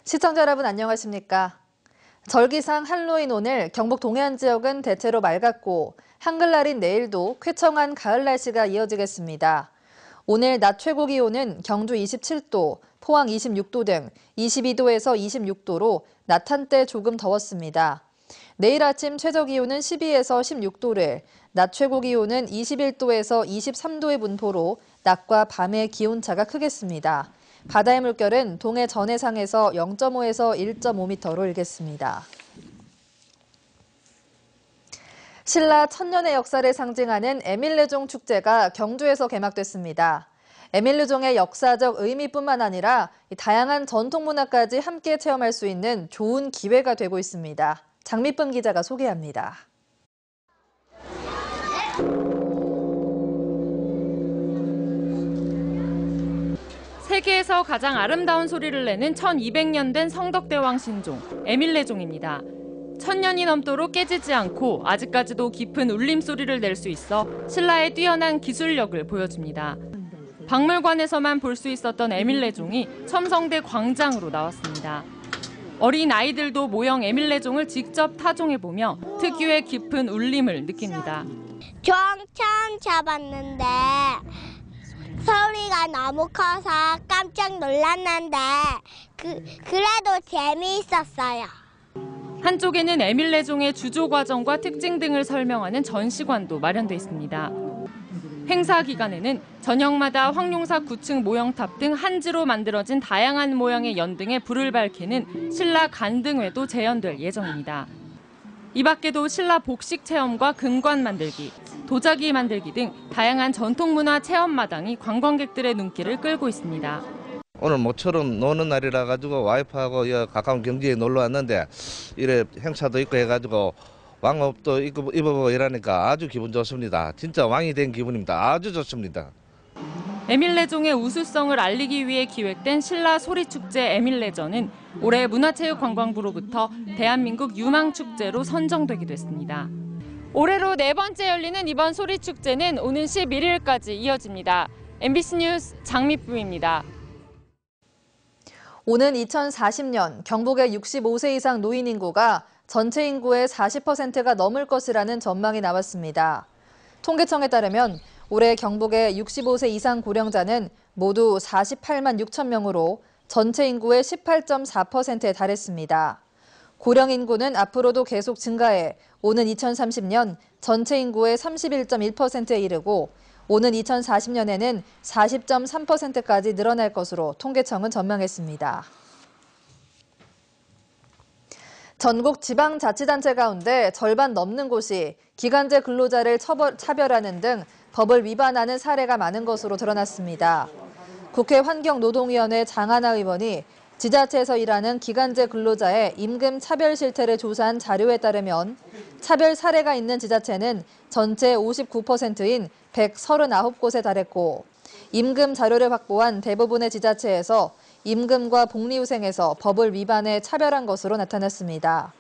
시청자 여러분 안녕하십니까? 절기상 할로윈 오늘 경북 동해안 지역은 대체로 맑았고 한글날인 내일도 쾌청한 가을 날씨가 이어지겠습니다. 오늘 낮 최고 기온은 경주 27도, 포항 26도 등 22도에서 26도로 낮 한때 조금 더웠습니다. 내일 아침 최저 기온은 12에서 16도를, 낮 최고 기온은 21도에서 23도의 분포로 낮과 밤의 기온차가 크겠습니다. 바다의 물결은 동해 전해상에서 0.5에서 1.5m로 일겠습니다. 신라 천년의 역사를 상징하는 에밀레종 축제가 경주에서 개막됐습니다. 에밀레종의 역사적 의미뿐만 아니라 다양한 전통 문화까지 함께 체험할 수 있는 좋은 기회가 되고 있습니다. 장미쁨 기자가 소개합니다. 세계에서 가장 아름다운 소리를 내는 1200년 된 성덕대왕 신종, 에밀레종입니다. 1000년이 넘도록 깨지지 않고 아직까지도 깊은 울림소리를 낼 수 있어 신라의 뛰어난 기술력을 보여줍니다. 박물관에서만 볼 수 있었던 에밀레종이 첨성대 광장으로 나왔습니다. 어린 아이들도 모형 에밀레종을 직접 타종해보며 특유의 깊은 울림을 느낍니다. 처음 잡았는데 소리가 너무 커서 깜짝 놀랐는데 그래도 재미있었어요. 한쪽에는 에밀레종의 주조 과정과 특징 등을 설명하는 전시관도 마련돼 있습니다. 행사 기간에는 저녁마다 황룡사 9층 모형탑 등 한지로 만들어진 다양한 모양의 연등에 불을 밝히는 신라 간등회도 재현될 예정입니다. 이 밖에도 신라 복식 체험과 금관 만들기, 도자기 만들기 등 다양한 전통문화 체험마당이 관광객들의 눈길을 끌고 있습니다. 오늘 모처럼 노는 날이라 가지고 와이프하고 가까운 경주에 놀러 왔는데 이래 행사도 있고 해가지고 왕업도 입어보고 이러니까 아주 기분 좋습니다. 진짜 왕이 된 기분입니다. 아주 좋습니다. 에밀레종의 우수성을 알리기 위해 기획된 신라 소리축제 에밀레전은 올해 문화체육관광부로부터 대한민국 유망축제로 선정되기도 했습니다. 올해로 4번째 열리는 이번 소리축제는 오는 11일까지 이어집니다. MBC 뉴스 장미쁨입니다. 오는 2040년 경북의 65세 이상 노인 인구가 전체 인구의 40%가 넘을 것이라는 전망이 나왔습니다. 통계청에 따르면 올해 경북의 65세 이상 고령자는 모두 48만 6천 명으로 전체 인구의 18.4%에 달했습니다. 고령 인구는 앞으로도 계속 증가해 오는 2030년 전체 인구의 31.1%에 이르고 오는 2040년에는 40.3%까지 늘어날 것으로 통계청은 전망했습니다. 전국 지방자치단체 가운데 절반 넘는 곳이 기간제 근로자를 차별하는 등 법을 위반하는 사례가 많은 것으로 드러났습니다. 국회 환경노동위원회 장하나 의원이 지자체에서 일하는 기간제 근로자의 임금 차별 실태를 조사한 자료에 따르면 차별 사례가 있는 지자체는 전체 59%인 139곳에 달했고 임금 자료를 확보한 대부분의 지자체에서 임금과 복리후생에서 법을 위반해 차별한 것으로 나타났습니다.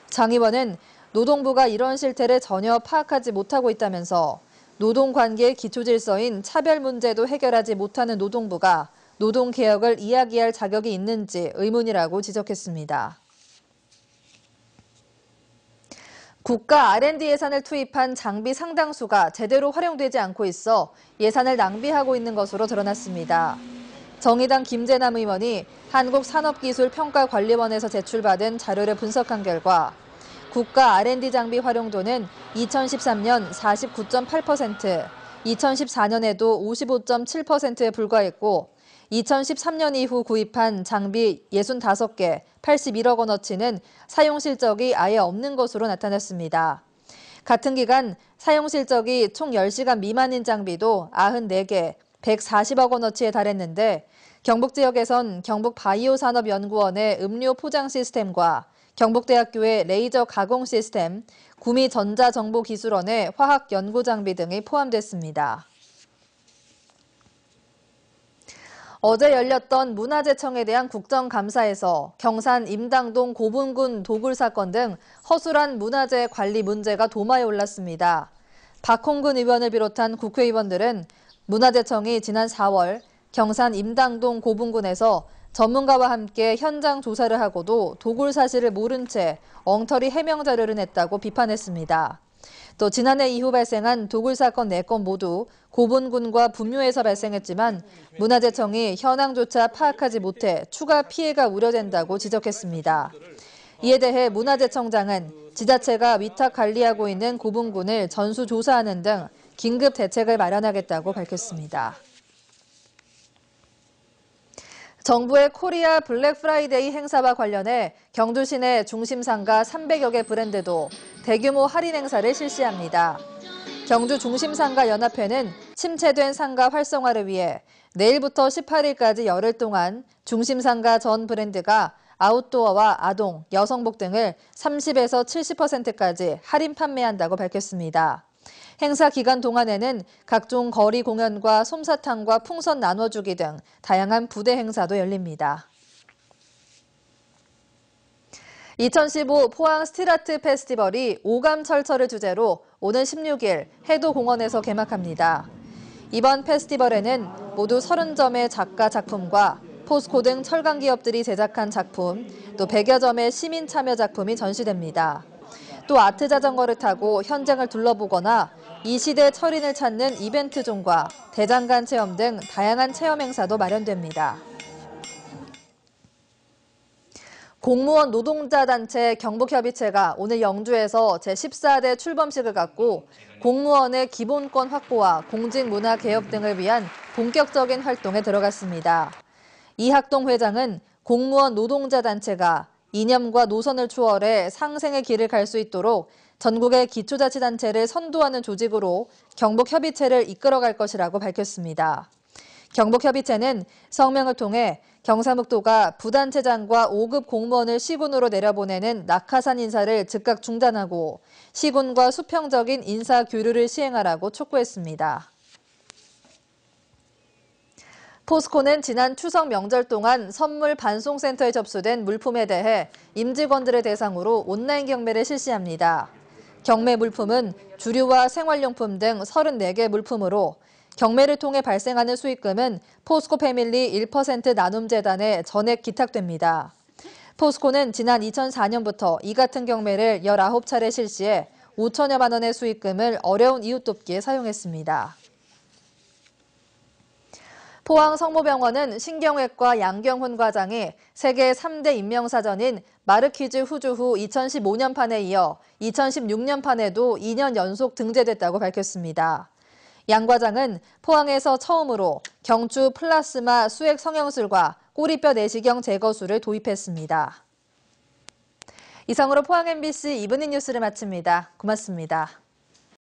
장 의원은 노동부가 이런 실태를 전혀 파악하지 못하고 있다면서 노동관계의 기초질서인 차별 문제도 해결하지 못하는 노동부가 노동개혁을 이야기할 자격이 있는지 의문이라고 지적했습니다. 국가 R&D 예산을 투입한 장비 상당수가 제대로 활용되지 않고 있어 예산을 낭비하고 있는 것으로 드러났습니다. 정의당 김재남 의원이 한국산업기술평가관리원에서 제출받은 자료를 분석한 결과 국가 R&D 장비 활용도는 2013년 49.8%, 2014년에도 55.7%에 불과했고 2013년 이후 구입한 장비 65개, 81억 원어치는 사용 실적이 아예 없는 것으로 나타났습니다. 같은 기간 사용 실적이 총 10시간 미만인 장비도 94개, 140억 원어치에 달했는데 경북 지역에선 경북바이오산업연구원의 음료 포장 시스템과 경북대학교의 레이저 가공 시스템, 구미전자정보기술원의 화학연구장비 등이 포함됐습니다. 어제 열렸던 문화재청에 대한 국정감사에서 경산 임당동 고분군 도굴 사건 등 허술한 문화재 관리 문제가 도마에 올랐습니다. 박홍근 의원을 비롯한 국회의원들은 문화재청이 지난 4월 경산 임당동 고분군에서 전문가와 함께 현장 조사를 하고도 도굴 사실을 모른 채 엉터리 해명 자료를 냈다고 비판했습니다. 또 지난해 이후 발생한 도굴 사건 4건 모두 고분군과 분묘에서 발생했지만 문화재청이 현황조차 파악하지 못해 추가 피해가 우려된다고 지적했습니다. 이에 대해 문화재청장은 지자체가 위탁 관리하고 있는 고분군을 전수조사하는 등 긴급 대책을 마련하겠다고 밝혔습니다. 정부의 코리아 블랙 프라이데이 행사와 관련해 경주 시내 중심 상가 300여 개 브랜드도 대규모 할인 행사를 실시합니다. 경주 중심 상가 연합회는 침체된 상가 활성화를 위해 내일부터 18일까지 열흘 동안 중심 상가 전 브랜드가 아웃도어와 아동, 여성복 등을 30에서 70%까지 할인 판매한다고 밝혔습니다. 행사 기간 동안에는 각종 거리 공연과 솜사탕과 풍선 나눠주기 등 다양한 부대 행사도 열립니다. 2015 포항 스틸아트 페스티벌이 오감철철을 주제로 오는 16일 해도공원에서 개막합니다. 이번 페스티벌에는 모두 30점의 작가 작품과 포스코 등 철강 기업들이 제작한 작품, 또 100여 점의 시민 참여 작품이 전시됩니다. 또 아트 자전거를 타고 현장을 둘러보거나 이 시대 철인을 찾는 이벤트존과 대장간 체험 등 다양한 체험 행사도 마련됩니다. 공무원 노동자 단체 경북협의체가 오늘 영주에서 제14대 출범식을 갖고 공무원의 기본권 확보와 공직문화 개혁 등을 위한 본격적인 활동에 들어갔습니다. 이학동 회장은 공무원 노동자 단체가 이념과 노선을 추월해 상생의 길을 갈 수 있도록 전국의 기초자치단체를 선도하는 조직으로 경북협의체를 이끌어갈 것이라고 밝혔습니다. 경북협의체는 성명을 통해 경상북도가 부단체장과 5급 공무원을 시군으로 내려보내는 낙하산 인사를 즉각 중단하고 시군과 수평적인 인사 교류를 시행하라고 촉구했습니다. 포스코는 지난 추석 명절 동안 선물 반송센터에 접수된 물품에 대해 임직원들을 대상으로 온라인 경매를 실시합니다. 경매 물품은 주류와 생활용품 등 34개 물품으로 경매를 통해 발생하는 수익금은 포스코 패밀리 1% 나눔재단에 전액 기탁됩니다. 포스코는 지난 2004년부터 이 같은 경매를 19차례 실시해 5천여만 원의 수익금을 어려운 이웃 돕기에 사용했습니다. 포항 성모병원은 신경외과 양경훈 과장이 세계 3대 임명사전인 마르퀴즈 후주후 2015년판에 이어 2016년판에도 2년 연속 등재됐다고 밝혔습니다. 양 과장은 포항에서 처음으로 경추 플라스마 수액 성형술과 꼬리뼈 내시경 제거술을 도입했습니다. 이상으로 포항 MBC 이브닝 뉴스를 마칩니다. 고맙습니다.